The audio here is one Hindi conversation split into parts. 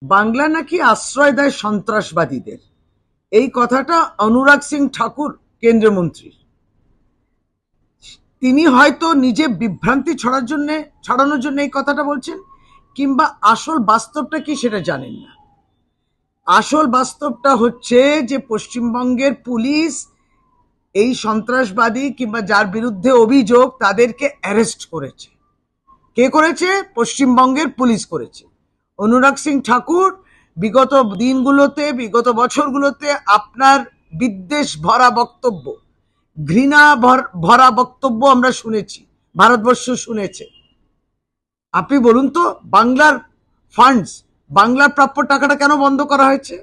বাংলা নাকি আশ্রয় দেয় সন্ত্রাসবাদীদের, এই কথাটা অনুরাগ সিং ঠাকুর কেন্দ্রীয় মন্ত্রী, তিনি হয়তো নিজে বিভ্রান্তি ছড়ানোর জন্য এই কথাটা বলছেন, কিংবা আসল বাস্তবটা কি সেটা জানেন না। আসল বাস্তবটা হচ্ছে যে পশ্চিমবঙ্গের পুলিশ এই সন্ত্রাসবাদী কিংবা যার বিরুদ্ধে অভিযোগ তাদেরকে অ্যারেস্ট করেছে। কে করেছে? পশ্চিমবঙ্গের পুলিশ করেছে। অনুরাগ সিং ঠাকুর, বিগত দিনগুলোতে, বিগত বছরগুলোতে আপনার বিদ্বেষ ভরা বক্তব্য, ঘৃণা ভরা বক্তব্য আমরা শুনেছি, ভারতবর্ষ শুনেছে। আপনি বলুন তো, বাংলার ফান্ডস, বাংলার প্রাপ্য টাকাটা কেন বন্ধ করা হয়েছে?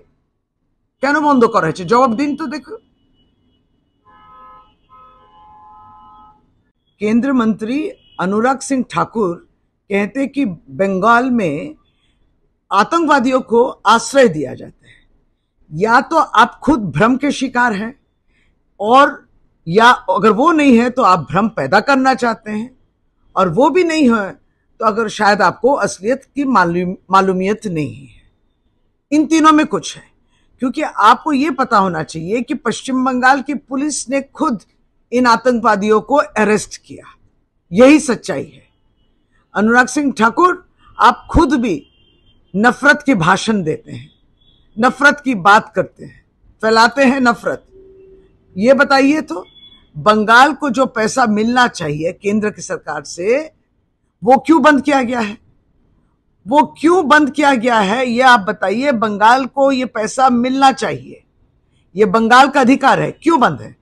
কেন বন্ধ করা হয়েছে? জবাব দিন তো দেখুন। केंद्रीय मंत्री अनुराग सिंह ठाकुर कहते कि बंगाल में आतंकवादियों को आश्रय दिया जाता है। या तो आप खुद भ्रम के शिकार हैं, और या अगर वो नहीं है तो आप भ्रम पैदा करना चाहते हैं, और वो भी नहीं है तो अगर शायद आपको असलियत की मालूमियत नहीं है। इन तीनों में कुछ है, क्योंकि आपको ये पता होना चाहिए कि पश्चिम बंगाल की पुलिस ने खुद इन आतंकवादियों को अरेस्ट किया। यही सच्चाई है। अनुराग सिंह ठाकुर, आप खुद भी नफरत के भाषण देते हैं, नफरत की बात करते हैं, फैलाते हैं नफरत। ये बताइए तो, बंगाल को जो पैसा मिलना चाहिए केंद्र की सरकार से, वो क्यों बंद किया गया है? वो क्यों बंद किया गया है ये आप बताइए। बंगाल को ये पैसा मिलना चाहिए, ये बंगाल का अधिकार है, क्यों बंद है?